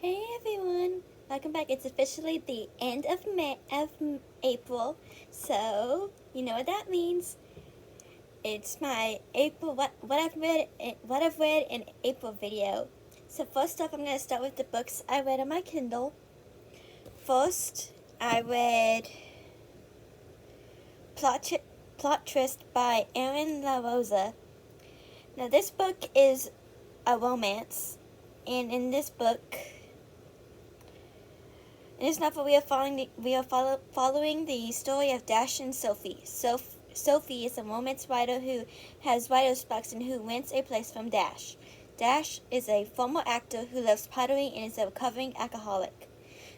Hey everyone, welcome back. It's officially the end of April, so you know what that means. It's my April what I've read in April video. So first off, I'm gonna start with the books I read on my Kindle. First, I read Plot Twist by Erin LaRosa. Now this book is a romance, and in this book. In this novel, we are following the story of Dash and Sophie. Sophie is a romance writer who has writer's blocks and who wins a place from Dash. Dash is a former actor who loves pottery and is a recovering alcoholic.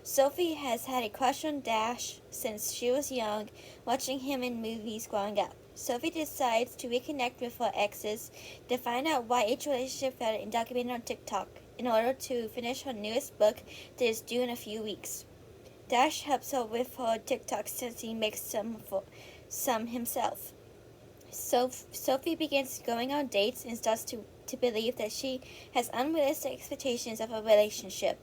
Sophie has had a crush on Dash since she was young, watching him in movies growing up. Sophie decides to reconnect with her exes to find out why each relationship failed and document it on TikTok in order to finish her newest book that is due in a few weeks. Dash helps her with her TikTok since he makes some himself. Sophie begins going on dates and starts to believe that she has unrealistic expectations of a relationship,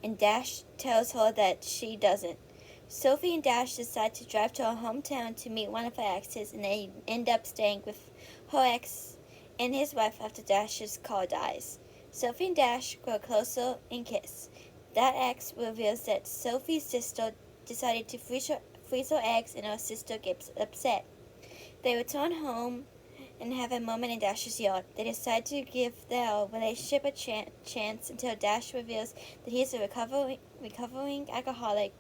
and Dash tells her that she doesn't. Sophie and Dash decide to drive to her hometown to meet one of her exes, and they end up staying with her ex and his wife after Dash's car dies. Sophie and Dash grow closer and kiss. That ex reveals that Sophie's sister decided to freeze her eggs, and her sister gets upset. They return home and have a moment in Dash's yard. They decide to give their relationship a chance until Dash reveals that he is a recovering alcoholic,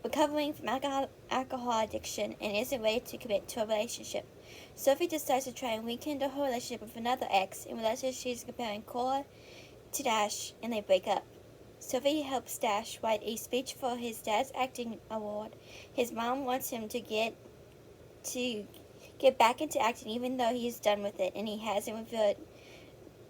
recovering from alcohol addiction, and isn't ready to commit to a relationship. Sophie decides to try and rekindle her relationship with another ex and realizes she's comparing Cora to Dash, and they break up. Sophie helps Dash write a speech for his dad's acting award. His mom wants him to get back into acting even though he's done with it and he hasn't revealed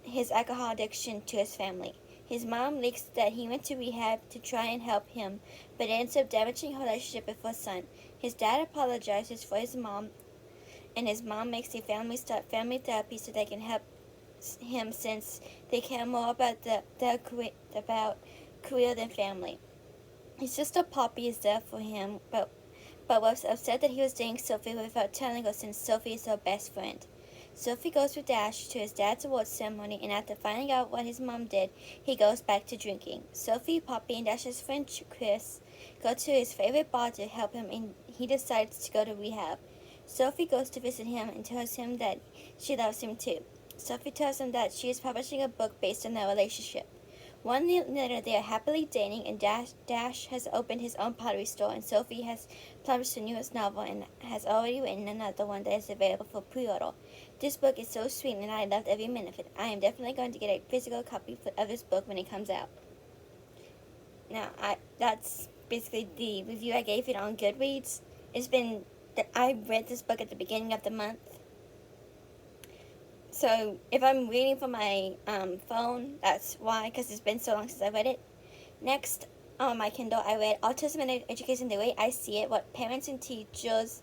his alcohol addiction to his family. His mom leaks that he went to rehab to try and help him, but ends up damaging her relationship with her son. His dad apologizes for his mom, and his mom makes the family start family therapy so they can help him since they care more about about career than family. His sister Poppy is there for him, but was upset that he was dating Sophie without telling her since Sophie is her best friend. Sophie goes with Dash to his dad's awards ceremony, and after finding out what his mom did, he goes back to drinking. Sophie, Poppy, and Dash's friend Chris go to his favorite bar to help him, and he decides to go to rehab. Sophie goes to visit him and tells him that she loves him too. Sophie tells him that she is publishing a book based on their relationship. 1 year later, they are happily dating, and Dash has opened his own pottery store, and Sophie has published her newest novel and has already written another one that is available for pre-order. This book is so sweet, and I loved every minute of it. I am definitely going to get a physical copy of this book when it comes out. Now, that's basically the review I gave it on Goodreads. I read this book at the beginning of the month. So if I'm reading from my phone, that's why, because it's been so long since I read it. Next, on my Kindle, I read Autism and Education the Way I See It, what parents and teachers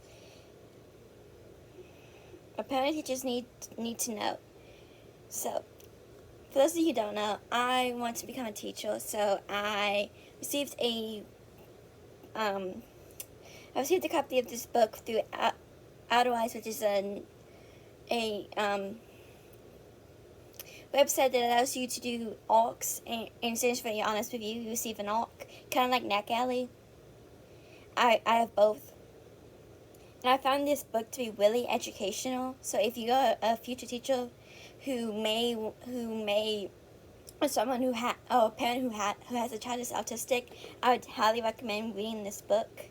need to know. So, for those of you who don't know, I want to become a teacher, so I received a copy of this book through Outwise, which is a website that allows you to do ARCs, and in exchange for your honest review, you receive an ARC, kind of like NetGalley. I have both. And I found this book to be really educational, so if you are a future teacher or someone or a parent who has a child who's autistic, I would highly recommend reading this book.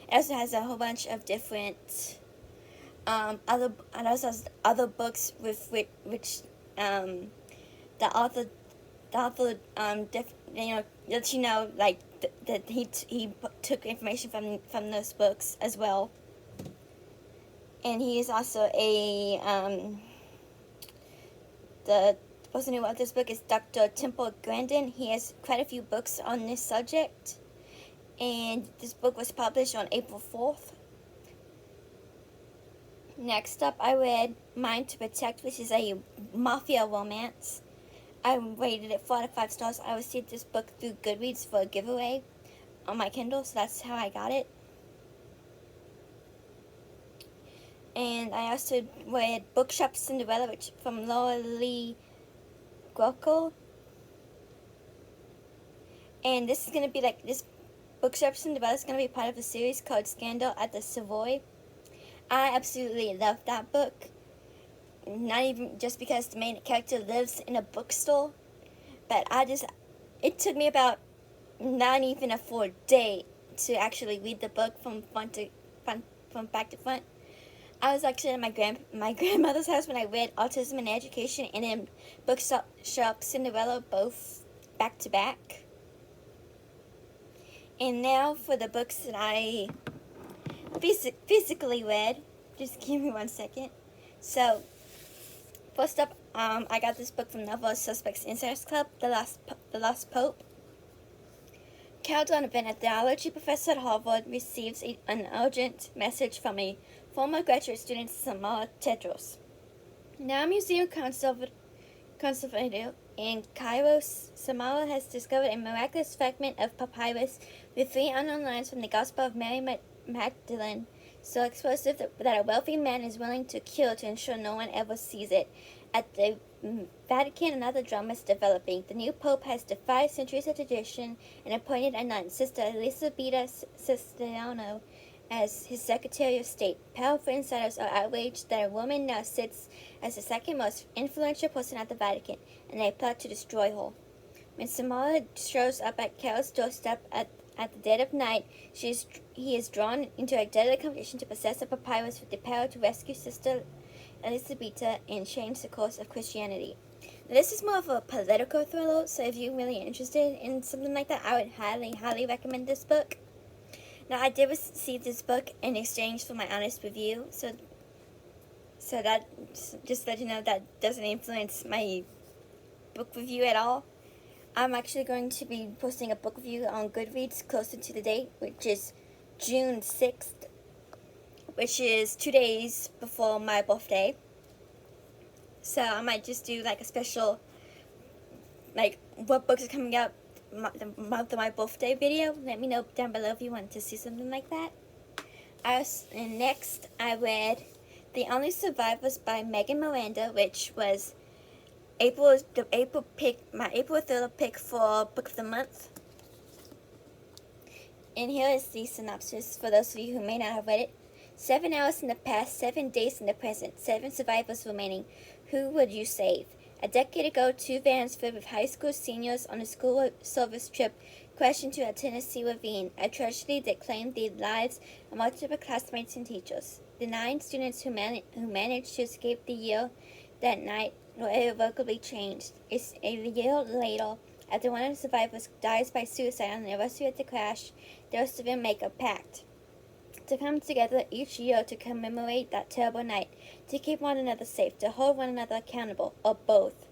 It also has a whole bunch of different other books with which the author let you know like that he took information from those books as well. And he is also the person who wrote this book is Dr. Temple Grandin. He has quite a few books on this subject, and this book was published on April 4th. Next up, I read Mind to Protect, which is a mafia romance. I rated it 4 out of 5 stars. I received this book through Goodreads for a giveaway on my Kindle, so that's how I got it. And I also read Bookshop Cinderella, which from Laura Lee Grocko. And this is going to be like, this Bookshop Cinderella is going to be part of a series called Scandal at the Savoy. I absolutely love that book. Not even just because the main character lives in a bookstore, but it took me about not even a full day to actually read the book from from back to front. I was actually at my grandmother's house when I read Autism and Education and then Bookshop Cinderella both back to back. And now for the books that I physically read. Just give me 1 second. So, first up, I got this book from Novel Suspects Insiders Club, The Lost Pope. Carol Donovan, a theology professor at Harvard, receives an urgent message from a former graduate student, Samara Tedros. Now museum conservator in Cairo, Samara has discovered a miraculous fragment of papyrus with 3 unknown lines from the Gospel of Mary Magdalene, so explosive that a wealthy man is willing to kill to ensure no one ever sees it. At the Vatican, another drama is developing. The new pope has defied centuries of tradition and appointed a nun, Sister Elisabetta Sestano, as his Secretary of State. Powerful insiders are outraged that a woman now sits as the second most influential person at the Vatican, and they plot to destroy her. When Samara shows up at Carol's doorstep at the dead of night, he is drawn into a deadly competition to possess a papyrus with the power to rescue Sister Elisabetta and change the course of Christianity. Now, this is more of a political thriller, so if you're really interested in something like that, I would highly, highly recommend this book. Now, I did receive this book in exchange for my honest review, so that, just let you know, that doesn't influence my book review at all. I'm actually going to be posting a book review on Goodreads closer to the date, which is June 6th, which is 2 days before my birthday. So I might just do like a special, like, what books are coming out the month of my birthday video. Let me know down below if you want to see something like that. And next, I read The Only Survivors by Megan Miranda, which was my April thriller pick for Book of the Month. And here is the synopsis for those of you who may not have read it. 7 hours in the past, 7 days in the present, 7 survivors remaining. Who would you save? A decade ago, 2 vans filled with high school seniors on a school service trip crashed into a Tennessee ravine, a tragedy that claimed the lives of multiple classmates and teachers. The 9 students who managed to escape the year that night were irrevocably changed. It's a year later, after one of the survivors dies by suicide on the anniversary of the crash, the rest of them make a pact to come together each year to commemorate that terrible night, to keep one another safe, to hold one another accountable, or both.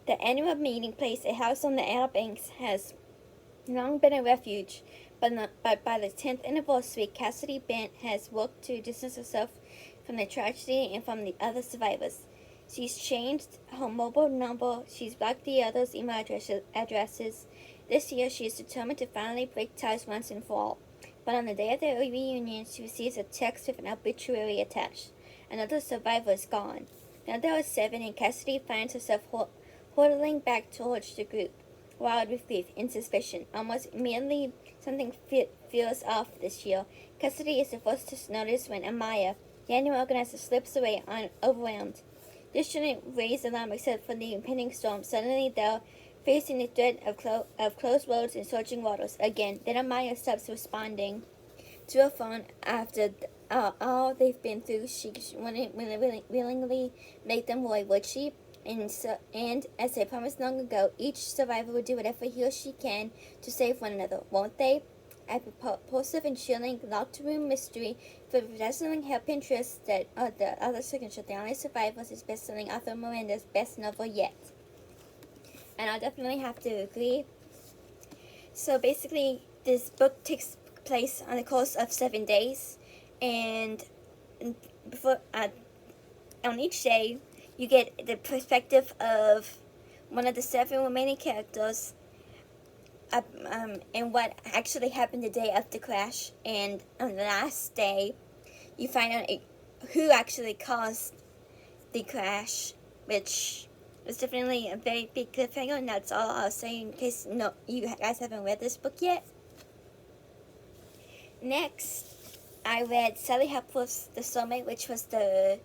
The annual meeting place, a house on the Outer Banks, has long been a refuge, but by the 10th anniversary, Cassidy Bent has worked to distance herself from the tragedy and from the other survivors. She's changed her mobile number, she's blocked the others' email addresses. This year, she is determined to finally break ties once and for all. But on the day of their reunion, she receives a text with an obituary attached. Another survivor is gone. Now there are 7, and Cassidy finds herself huddling back towards the group, wild with grief and suspicion. Almost immediately, something feels off this year. Cassidy is the first to notice when Amaya, the annual organizer, slips away overwhelmed. This shouldn't raise alarm except for the impending storm. Suddenly, they're facing the threat of closed roads and surging waters again. Then Amaya stops responding to her phone after all they've been through. She wouldn't willingly make them worry, would she? And as they promised long ago, each survivor will do whatever he or she can to save one another, won't they? A propulsive and chilling locked room mystery filled with dazzling hairpin twists that are the other signature. The Only Survivors is best-selling author Miranda's best novel yet. And I'll definitely have to agree. So basically, this book takes place on the course of 7 days, and on each day, you get the perspective of one of the 7 remaining characters, and what actually happened the day of the crash. And on the last day, you find out who actually caused the crash, which was definitely a very big cliffhanger. And that's all I'll say in case you guys haven't read this book yet. Next, I read Sally Hepworth's The Soulmate, which was the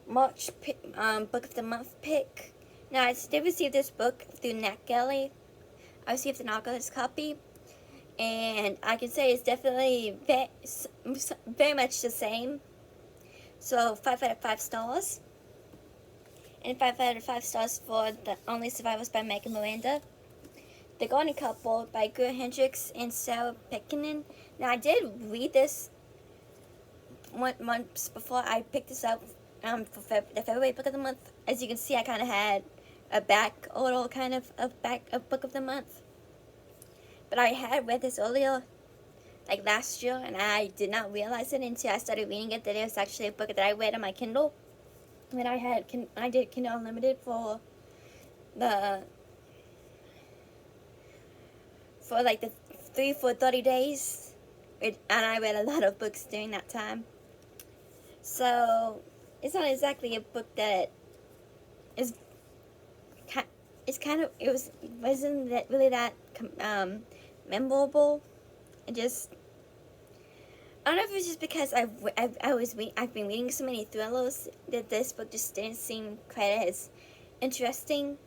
March Book of the Month pick. Now, I did receive this book through NetGalley. I received an authorized copy, and I can say it's definitely very much the same. So 5 out of 5 stars, and 5 out of 5 stars for The Only Survivors by Megan Miranda. The Golden Couple by Greer Hendricks and Sarah Pekkanen. Now, I did read this months before I picked this up for the February Book of the Month. As you can see, I kind of had a little kind of Book of the Month. But I had read this earlier, like last year, and I did not realize it until I started reading it, that it was actually a book that I read on my Kindle. When I did Kindle Unlimited for like the 30 days, and I read a lot of books during that time. So it's not exactly a book that is. Wasn't that really that memorable. I don't know if it's just because I've been reading so many thrillers that this book just didn't seem quite as interesting.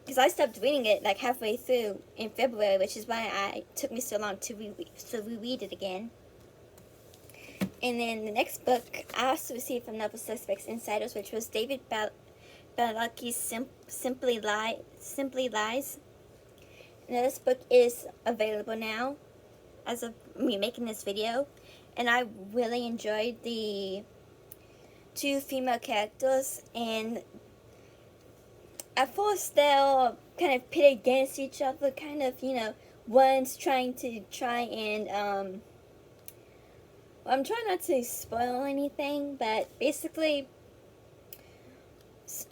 Because I stopped reading it like halfway through in February, which is why it took me so long to reread it again. And then the next book I also received from Novel Suspects Insiders, which was David Balaki's Simply Lies. Now, this book is available now as of me making this video, and I really enjoyed the 2 female characters. And at first they'll kind of pit against each other, kind of, one's trying and I'm trying not to spoil anything, but basically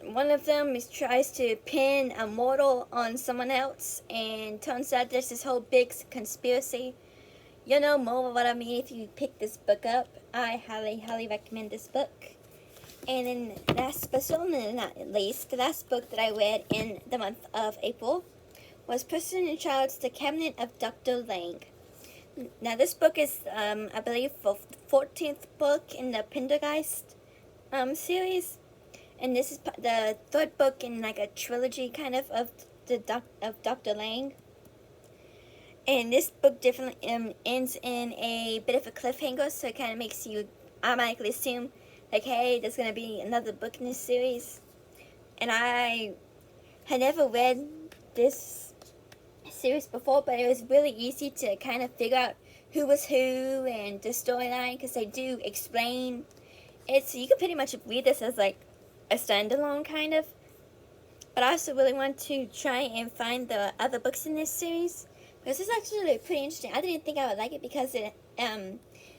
one of them tries to pin a mortal on someone else, and turns out there's this whole big conspiracy. You'll know more of what I mean if you pick this book up. I highly recommend this book. And then last but certainly not least, the last book that I read in the month of April was Person and Child's The Cabinet of Dr. Lang. Now, this book is, I believe, the 14th book in the Pendergeist series. And this is the 3rd book in like a trilogy kind of Dr. Lang. And this book definitely ends in a bit of a cliffhanger, so it kind of makes you automatically assume, like, hey, there's going to be another book in this series. And I had never read this series before, but it was really easy to kind of figure out who was who and the storyline, because they do explain it. So you can pretty much read this as like a standalone kind of. But I also really want to try and find the other books in this series, because it's actually pretty interesting. I didn't think I would like it because it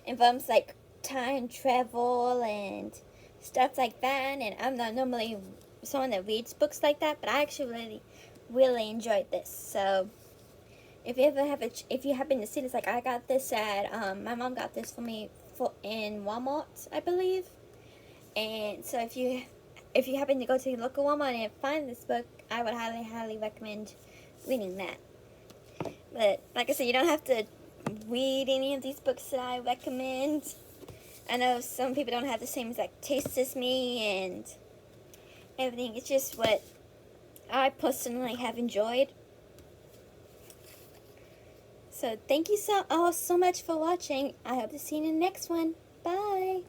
involves like time travel and stuff like that, and I'm not normally someone that reads books like that, but I actually really enjoyed this. So if you ever if you happen to see this, like I got this at my mom got this for me in Walmart, I believe. And so if you happen to go to your local Walmart and find this book, I would highly recommend reading that. But like I said, you don't have to read any of these books that I recommend. I know some people don't have the same exact taste as me and everything. It's just what I personally have enjoyed. So thank you all so much for watching. I hope to see you in the next one.